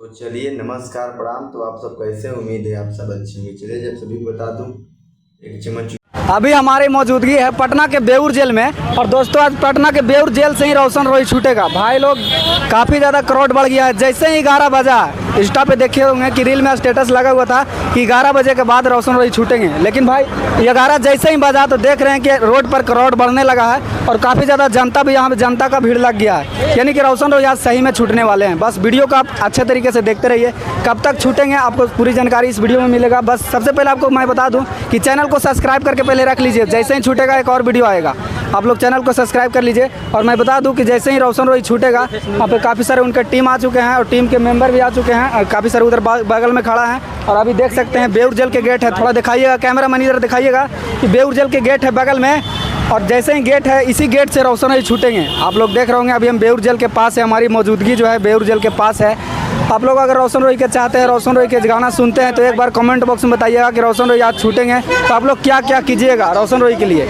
तो चलिए नमस्कार प्रणाम। तो आप सब कैसे हैं? उम्मीद है आप सब अच्छे होंगे। चलिए जब सभी को बता दूं एक चम्मच अभी हमारी मौजूदगी है पटना के बेउर जेल में। और दोस्तों आज पटना के बेउर जेल से ही रोशन रोई छूटेगा। भाई लोग काफ़ी ज़्यादा क्राउड बढ़ गया है। जैसे ही 11 बजा, इंस्टा पे देखे होंगे कि रील में स्टेटस लगा हुआ था कि 11 बजे के बाद रोशन रोई छूटेंगे। लेकिन भाई 11 जैसे ही बजा तो देख रहे हैं कि रोड पर क्राउड बढ़ने लगा है और काफ़ी ज़्यादा जनता भी यहाँ पे जनता का भीड़ लग गया है। यानी कि रोशन रोई आज सही में छूटने वाले हैं। बस वीडियो को आप अच्छे तरीके से देखते रहिए। कब तक छूटेंगे आपको पूरी जानकारी इस वीडियो में मिलेगा। बस सबसे पहले आपको मैं बता दूँ कि चैनल को सब्सक्राइब करके पहले रख लीजिए। जैसे ही छूटेगा एक और वीडियो आएगा, आप लोग चैनल को सब्सक्राइब कर लीजिए। और मैं बता दूं कि जैसे ही रोशन रोई छूटेगा वहाँ पे काफ़ी सारे उनके टीम आ चुके हैं और टीम के मेंबर भी आ चुके हैं और काफ़ी सारे उधर बगल में खड़ा है। और अभी देख सकते हैं बेउर जेल के गेट है। थोड़ा दिखाइएगा कैमरा मैन, इधर दिखाइएगा कि बेउर जेल के गेट है बगल में। और जैसे ही गेट है इसी गेट से रोशन रोई छूटेंगे। आप लोग देख रहे होंगे अभी हम बेउर जेल के पास है। हमारी मौजूदगी जो है बेउर जेल के पास है। आप लोग अगर रोशन रोई के चाहते हैं, रोशन रोई के गाना सुनते हैं तो एक बार कमेंट बॉक्स में बताइएगा कि रोशन रोई आज छूटेंगे तो आप लोग क्या क्या कीजिएगा रोशन रोई के लिए।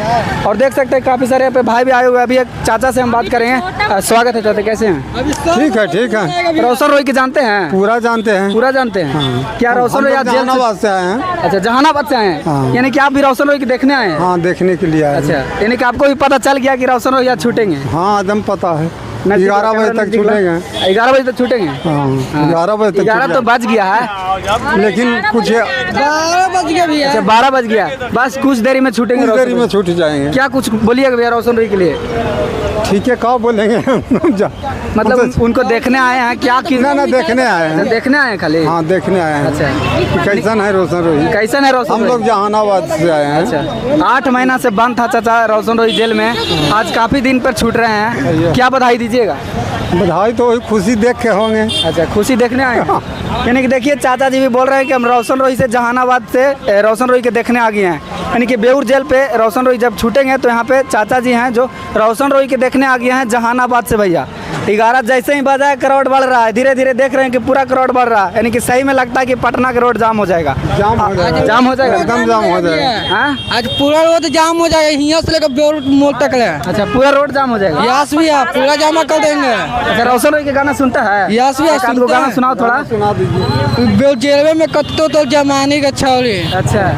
और देख सकते हैं काफ़ी सारे पे भाई भी आए हुए हैं। अभी एक चाचा से हम बात करेंगे। स्वागत है चाचा, कैसे हैं? ठीक है ठीक है। रोशन रोई के जानते हैं? पूरा जानते हैं। पूरा जानते हैं। हाँ। क्या रोशन रोई आज जेल जहानाबाद से आए हैं। अच्छा, जहानाबाद से आए हैं। हाँ। यानी कि आप भी रोशन रोई के देखने आए हैं? हाँ, देखने के लिए आए हैं। अच्छा, यानी कि आपको भी पता चल गया कि रोशन रोई आज छूटेंगे? हाँ, एकदम पता है। 11 बजे तक छूटेंगे। 11 बजे तक छूटेंगे? हाँ, 11 बजे तक। 11 तो बज गया है, लेकिन कुछ 12 बज गया भैया। अच्छा 12 बज गया, बस कुछ देरी में छूटेंगे। कुछ देरी में छूट जाएंगे। क्या कुछ बोलिएगा भैया रोशन रोई के लिए? ठीक है, कहाँ बोलेंगे? मतलब उनको देखने आए हैं क्या? ना देखने आए हैं। देखने आए हैं खाली? हाँ, देखने आए हैं। अच्छा, कैसन है रोशन रोई? कैसन है रोशन? हम लोग जहानाबाद से आए हैं। अच्छा, 8 महीना से बंद था चाचा रोशन रोई जेल में। आज काफ़ी दिन पर छूट रहे हैं, क्या बधाई दीजिएगा? बधाई तो खुशी देख के होंगे। अच्छा, खुशी देखने आए हैं। यानी कि देखिए चाचा जी भी बोल रहे हैं कि हम रोशन रोई से जहानाबाद से रोशन रोई के देखने आ गए हैं। यानी कि बेउर जेल पे रोशन रोई जब छूटेंगे तो यहाँ पे चाचा जी हैं जो रोशन रोई के देखने आ गए हैं जहानाबाद से। भैया 11 जैसे ही बजा क्राउड बढ़ रहा है, धीरे धीरे देख रहे हैं कि पूरा क्राउड बढ़ रहा है। यानी कि सही में लगता है कि पटना का रोड जाम हो जाएगा। जाम हो जाएगा, जाम हो जाएगा, एकदम जाम हो जाएगा। हाँ? आज पूरा रोड जाम हो जाएगा, यहाँ से लेकर बेउर मोड़ तक है। अच्छा, पूरा रोड जाम हो जाएगा? यस भैया, पूरा जामा कर देंगे। अच्छा, रोशन रोई के गाना सुनता है? यस भैया, एक आध गो गाना सुनाओ थोड़ा। सुना दीजिए। बेउर जेल में कत्तो तो जमाने का छौरी। अच्छा,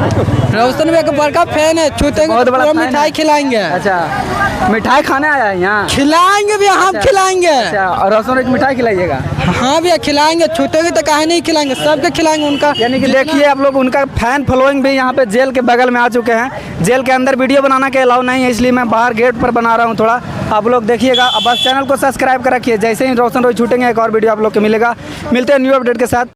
रोशन भैया का बड़का फैन है, छूटेंगे बहुत बड़ा पूरा फैन है। मिठाई खिलाएंगे। अच्छा, मिठाई खाने आया है यहाँ? खिलाएंगे भैया, हम खिलाएंगे। अच्छा, और रोशन रोई की मिठाई खिलाइएगा? हाँ भैया खिलाएंगे, छूटेंगे तो काहे नहीं खिलाएंगे, सबके खिलाएंगे उनका। यानी कि देखिए आप लोग उनका फैन फॉलोइंग भी यहाँ पे जेल के बगल में आ चुके हैं। जेल के अंदर वीडियो बनाना के अलाउ नहीं है, इसलिए मैं बाहर गेट पर बना रहा हूँ थोड़ा। आप लोग देखिएगा। अब बस चैनल को सब्सक्राइब कर रखिए। जैसे ही रोशन रोई छूटेंगे एक और वीडियो आप लोग को मिलेगा। मिलते हैं न्यू अपडेट के साथ।